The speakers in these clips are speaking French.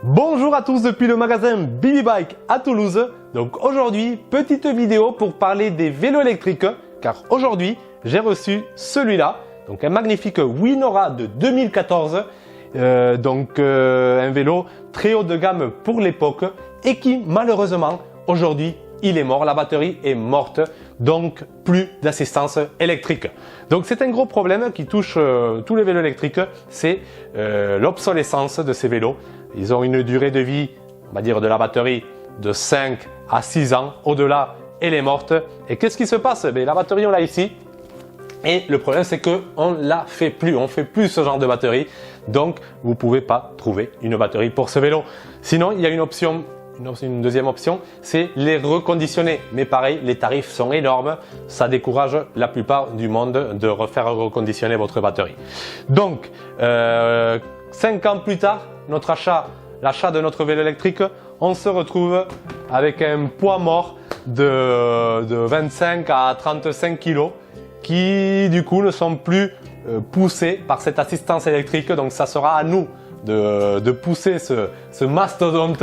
Bonjour à tous depuis le magasin Bibi Bike à Toulouse. Donc aujourd'hui, petite vidéo pour parler des vélos électriques car aujourd'hui, j'ai reçu celui-là. Donc un magnifique Winora de 2014. Un vélo très haut de gamme pour l'époque et qui malheureusement aujourd'hui il est mort, la batterie est morte, donc plus d'assistance électrique. Donc c'est un gros problème qui touche tous les vélos électriques, c'est l'obsolescence de ces vélos. Ils ont une durée de vie, on va dire de la batterie, de 5 à 6 ans. Au-delà, elle est morte. Et qu'est-ce qui se passe? La batterie on l'a ici. Et le problème c'est qu'on ne la fait plus, on ne fait plus ce genre de batterie. Donc vous ne pouvez pas trouver une batterie pour ce vélo. Sinon il y a une option. Une deuxième option, c'est les reconditionner. Mais pareil, les tarifs sont énormes. Ça décourage la plupart du monde de refaire reconditionner votre batterie. Donc, 5 ans plus tard, l'achat de notre vélo électrique, on se retrouve avec un poids mort de 25 à 35 kg qui du coup ne sont plus poussés par cette assistance électrique. Donc ça sera à nous de pousser ce mastodonte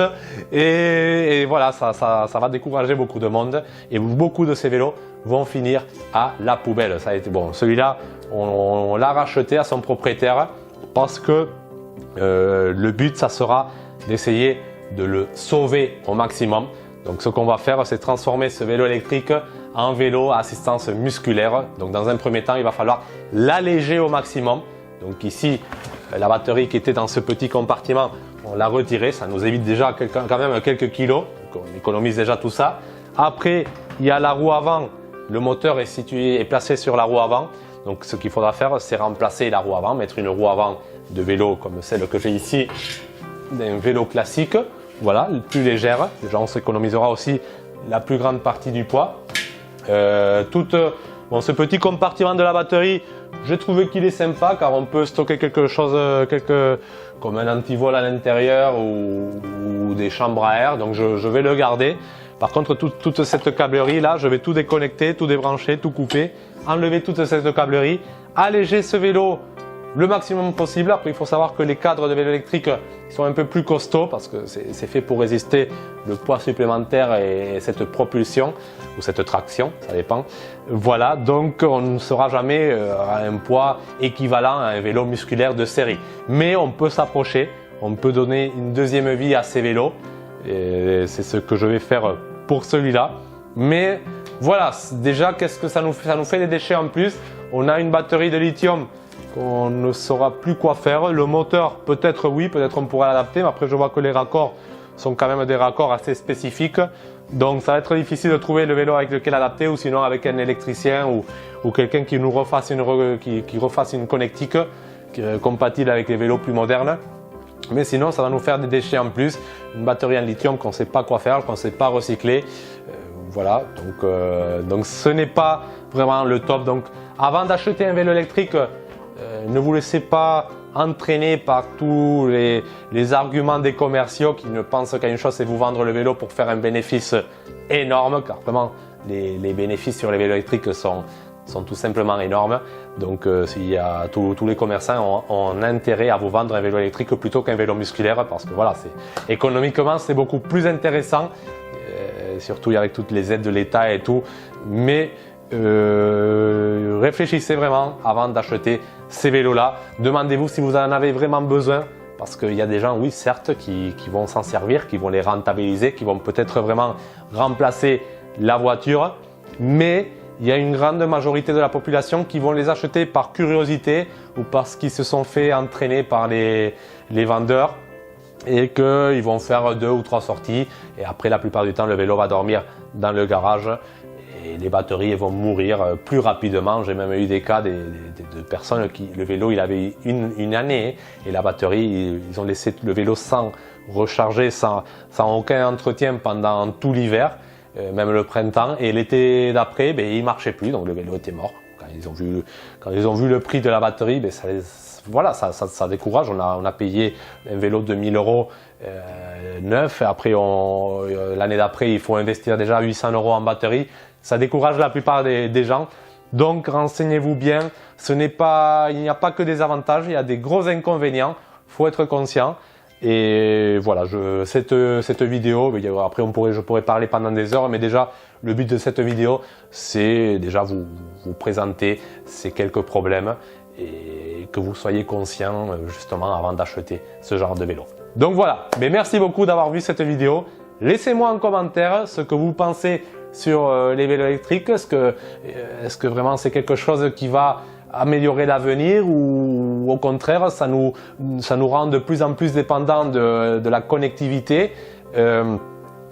et voilà, ça va décourager beaucoup de monde et beaucoup de ces vélos vont finir à la poubelle. Ça a été bon. Celui-là, on l'a racheté à son propriétaire parce que le but, ça sera d'essayer de le sauver au maximum. Donc ce qu'on va faire, c'est transformer ce vélo électrique en vélo à assistance musculaire. Donc dans un premier temps, il va falloir l'alléger au maximum. Donc ici, la batterie qui était dans ce petit compartiment, on l'a retirée, ça nous évite déjà quand même quelques kilos, donc on économise déjà tout ça. Après, il y a la roue avant, le moteur est placé sur la roue avant, donc ce qu'il faudra faire, c'est remplacer la roue avant, mettre une roue avant de vélo comme celle que j'ai ici, d'un vélo classique, voilà, plus légère, déjà on s'économisera aussi la plus grande partie du poids. Ce petit compartiment de la batterie, j'ai trouvé qu'il est sympa car on peut stocker quelque chose comme un antivol à l'intérieur ou des chambres à air, donc je vais le garder. Par contre, toute cette câblerie là, je vais tout déconnecter, tout débrancher, tout couper, enlever toute cette câblerie, alléger ce vélo le maximum possible. Après, il faut savoir que les cadres de vélo électrique sont un peu plus costauds parce que c'est fait pour résister le poids supplémentaire et cette propulsion ou cette traction, ça dépend. Voilà, donc on ne sera jamais à un poids équivalent à un vélo musculaire de série. Mais on peut s'approcher, on peut donner une deuxième vie à ces vélos. Et c'est ce que je vais faire pour celui-là. Mais voilà, déjà, qu'est-ce que ça nous fait? Ça nous fait des déchets en plus. On a une batterie de lithium qu'on ne saura plus quoi faire. Le moteur, peut-être oui, peut-être on pourra l'adapter, mais après je vois que les raccords sont quand même des raccords assez spécifiques. Donc ça va être difficile de trouver le vélo avec lequel adapter ou sinon avec un électricien ou quelqu'un qui nous refasse une connectique compatible avec les vélos plus modernes. Mais sinon ça va nous faire des déchets en plus. Une batterie en lithium qu'on ne sait pas quoi faire, qu'on ne sait pas recycler. Voilà, donc ce n'est pas vraiment le top. Donc avant d'acheter un vélo électrique, ne vous laissez pas entraîner par tous les arguments des commerciaux qui ne pensent qu'à une chose, c'est vous vendre le vélo pour faire un bénéfice énorme, car vraiment les bénéfices sur les vélos électriques sont tout simplement énormes. Donc tous les commerçants ont intérêt à vous vendre un vélo électrique plutôt qu'un vélo musculaire parce que voilà, économiquement c'est beaucoup plus intéressant, surtout avec toutes les aides de l'État et tout. Mais réfléchissez vraiment avant d'acheter ces vélos-là. Demandez-vous si vous en avez vraiment besoin parce qu'il y a des gens, oui certes, qui vont s'en servir, qui vont les rentabiliser, qui vont peut-être vraiment remplacer la voiture, mais il y a une grande majorité de la population qui vont les acheter par curiosité ou parce qu'ils se sont fait entraîner par les vendeurs et qu'ils vont faire 2 ou 3 sorties et après la plupart du temps le vélo va dormir dans le garage et les batteries vont mourir plus rapidement. J'ai même eu des cas de personnes qui, le vélo il avait une année et la batterie, ils ont laissé le vélo sans recharger, sans aucun entretien pendant tout l'hiver, même le printemps, et l'été d'après il ne marchait plus, donc le vélo était mort. Quand ils ont vu le prix de la batterie, voilà, ça décourage. On a payé un vélo de 1000 € neuf, et après l'année d'après il faut investir déjà 800 € en batterie. Ça décourage la plupart des gens. Donc renseignez-vous bien, il n'y a pas que des avantages, il y a des gros inconvénients, il faut être conscient. Et voilà, cette vidéo, après je pourrais parler pendant des heures, mais déjà le but de cette vidéo, c'est déjà vous présenter ces quelques problèmes et que vous soyez conscient justement avant d'acheter ce genre de vélo. Donc voilà, mais merci beaucoup d'avoir vu cette vidéo. Laissez-moi en commentaire ce que vous pensez sur les vélos électriques. Est-ce que vraiment c'est quelque chose qui va améliorer l'avenir ou au contraire ça nous rend de plus en plus dépendants de la connectivité?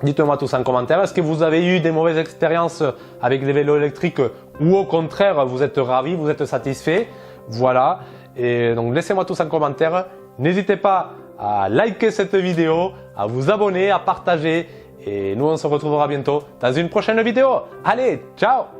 Dites-moi tous en commentaire. Est-ce que vous avez eu des mauvaises expériences avec les vélos électriques ou au contraire vous êtes ravis, vous êtes satisfaits? Voilà. Et donc laissez-moi tous en commentaire. N'hésitez pas à liker cette vidéo, à vous abonner, à partager. Et nous on se retrouvera bientôt dans une prochaine vidéo. Allez, ciao!